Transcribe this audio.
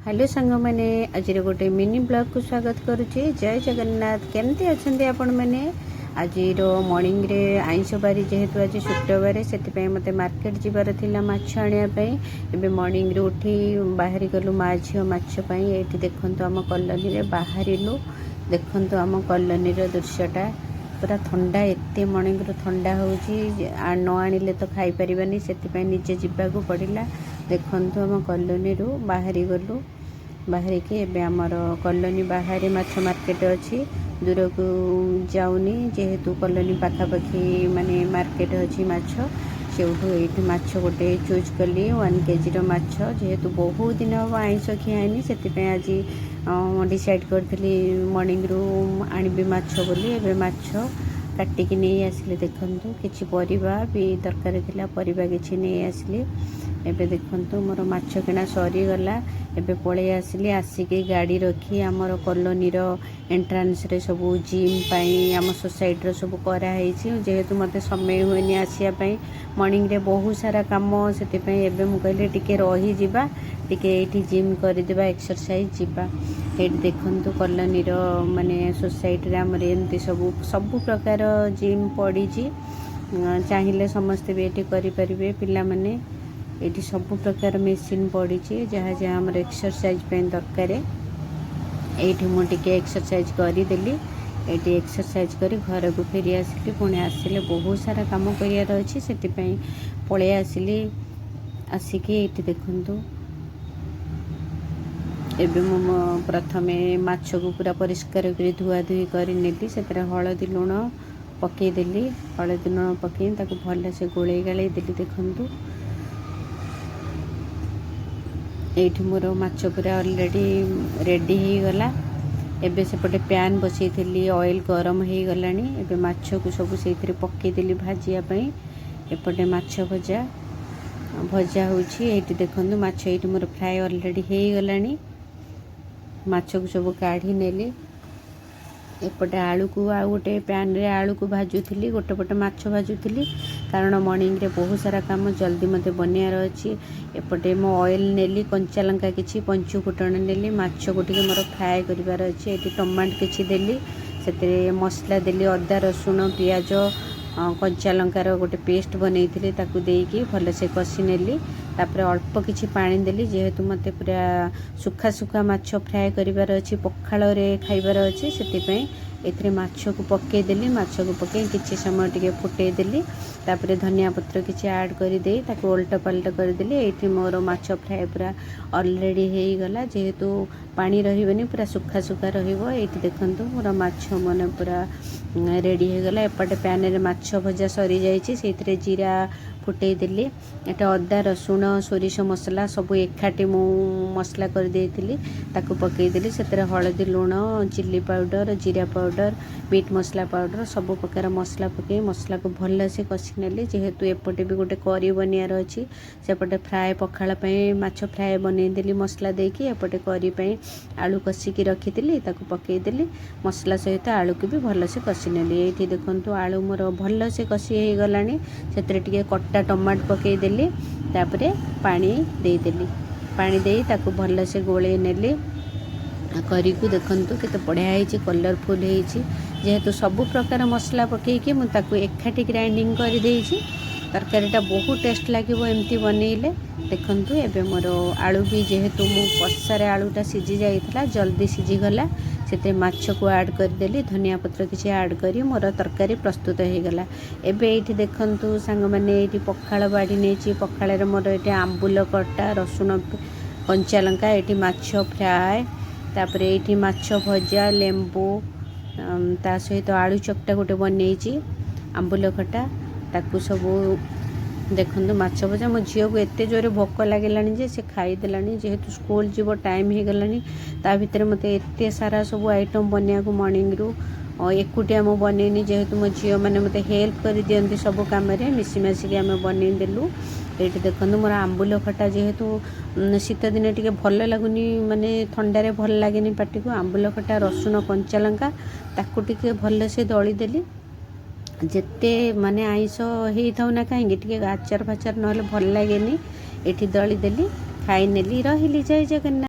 Hello सांग मैंने आज गोटे मिनी ब्लॉग को स्वागत करुच्ची। जय जगन्नाथ। केमती अच्छा आपण मैंने आज मॉर्निंग रे आइंष बारी जेहेतु आज शुक्रवार से मत मार्केट जीवार थिला माछ आने एबे मॉर्निंग रे उठी बाहरी गलु माँ झील माछपाई। ये देखु आम कॉलोनी रे बाहरिलु। देखु आम कॉलोनी दृश्यटा पूरा ठंडा एत मॉर्निंग रू ठंडा होउची न आनिले तो खाई परिबानी से निजे जीवाकू पड़िला। देखु आम कॉलोनी रू बाहरी गलु बाहर की एबे आमर कॉलोनी बाहर माछ मार्केट अच्छी दूर को जाऊनी जेहेतु कॉलोनी पाखापाखी माने मार्केट अच्छी माछ सेठू ये माछ गोटे चूज कली 1 kg माछ जेहेतु बहुत दिन हम आइंष खियानी से आज डिसाइड करी मॉर्निंग रू आनबी माछ बोली। एबे माछ काटिकी नहीं आसिले। देखंतु किछि परिबा भी दरकार थिला परिबा किछि नहीं आसिले। एबे देखंतु मोर माछ किना सरी गला। एबे पळे आसिली आसिके गाड़ी रखी आमर कॉलोनी रो एंट्रांस रे सब जिम पाई आम सोसाइटी रो सब करा हेछि जेहेतु मते समय होइनी आसिया पई मॉर्निंग रे बहुत सारा काम सेति पई एबे मु कहले टिके रही जिबा टिके एठी जिम करि देबा एक्सरसाइज जिबा। एठी देखंतु कॉलोनी रो माने सोसाइटी रे हमर एमती सब प्रकार जिम पड़ी जी चाहिए समस्ते भी एठी करि परिबे। पिला माने एठी सब प्रकार मेसीन पड़ी जहाँ जहाँ आम एक्सरसाइज दरकार ये मुझे एक्सरसाइज करदेली। ये एक्सरसाइज कर घर को फेरी आसिली पुणी आसिले बहुत सारा कम करार अच्छी से पलि आसिली। आसिकी ये देखु एबे मो प्रथमे माछ को पूरा परिष्कार कर धुआ धुई कर नेली से हलदी लुण पकईदेली। हलदी लुण पकई भल से गोले गाले देली। देखु ये मोर माछ पूरा ऑलरेडी रेडी हो गला। एबे सेपटे पैन बसई थी ऑयल गरम हो गला। एबे माछ को सब से पकईदेली भाजिया पई। एपटे माछ भजा भजा होची। ये देखंतु माछ ये मोर फ्राए ऑलरेडी हो गला। माछ को सब काढ़ी नेली। एपटे आलू को आ गोटे पैन रे आलू को भाजुली गोटे पटे माछ भाजुली कारण मॉर्निंग रे बहुत सारा काम जल्दी मते बनियार अच्छी। एपटे मो ऑयल नेली कंचा लंका किछि पंचु फुटण नेली माछ को टिके मोर फ्राए करिवार अच्छी। एटी टमाटो किछि देली सेते मसला देली अदा रसुण पियाज कंचा लंकार गोटे पेस्ट बनई ताकू देकी भल से कषि नेली। तापर अल्प किछि पानी देली जेहेतु मते पूरा सुखा सुखा माछ फ्राए करिवार अच्छी पखाल रे खाइबार अच्छी से एथरे माछ को पकई देली। माछ को पकई किछि समय टिके फुटई देली। तापर धनिया पत्र किछि ऐड करि देई ताकू उल्टा पल्टा कर देली। एठी मोर माछ फ्राए पूरा ऑलरेडी हो गला जेहेतु पानी रहिबनी पूरा सुखा सुखा रहिबो। एठी देखंतु मोर माछ मन पूरा रेडी हो गला। एपटे पैन रे माछ भजा सरी जाइछि सेथरे जीरा फुटई देली। एटा अदा रसुण सोरिष मसला सब एकाठी मु मसला कर देइथिली ताकू पकई देली। सेतरे हळदी लुण चिल्ली पाउडर जीरा पाउडर मीट मसला पाउडर सब प्रकार मसला पकई मसला को भल से कषि नेली। जेहेतु एपटे भी गोटे करी बनियार अच्छी सेपटे फ्राए पखाल पई माछ फ्राए बनई देली मसला देकी। एपटे करी पई आलू कषिकी रखिथिली ताकू पकई देली मसला सहित आलू को भी भल से कषि नेली। एठी देखंतु आलू मोर भल से कषि हो गलानी सेतरे टिके कट्टा टमाटो पकई देली। तापरे पानी दे देली। पानी दे ताकू भल से गोले नेली। करी को देखंतु केते बढ़िया होईची कलरफुल होईची जेहेतु सब प्रकार मसला पकईकी मु ताकू एकाठी ग्राइंडिंग कर देईची। तरकारीटा बहुत टेस्ट लागिवो एमती बनइले। देखंतु एबे मोर आलू भी जेहेतु मु कषारे आलूटा सिझी जाइतला जल्दी सिझी गला से माछ को ऐड कर देली। धनिया पत्र किछि ऐड करी मोर तरकारी प्रस्तुत हो गला। एबे एठी देखंतु सांग माने एठी पखाल बाड़ी नेची पखाल रे मोर एठी आंबुल कटा रसुण कंचा लंका एठी माछ फ्राए तापर एठी माछ भजा लेंबू ता सहित आलू चकटा गोटे बनईची आंबुल खटा ताकू सब देखंतु माछ भजा। मो झील को एते जोरे भोक लागिलानी जे से खाईदेलानी जेहेतु स्कूल जीव टाइम हो गलानी ता भितर मते एते सारा सब आइटम बनिया को मॉर्निंग रू एकुटिया मो बनईनी जेहेतु मो झील मैंने मते हेल्प कर दियंती सब काम रे मिसी मासिकी आमे बनई देलु। एठी देखंतु मोर आंबुल खटा जेहेतु शीत दिन टिके भल लागुनी माने ठंडारे भल लागेनी पाटी को आंबुल खटा रसुण कंचा लंका ताकू टिके भल से दली देली। जेते माने आइंष हेई थाउ ना कहीं टिके आचार फाचार नहले भल लागेनी। एठी दली देली खाई नेली रहिली। जय जगन्नाथ।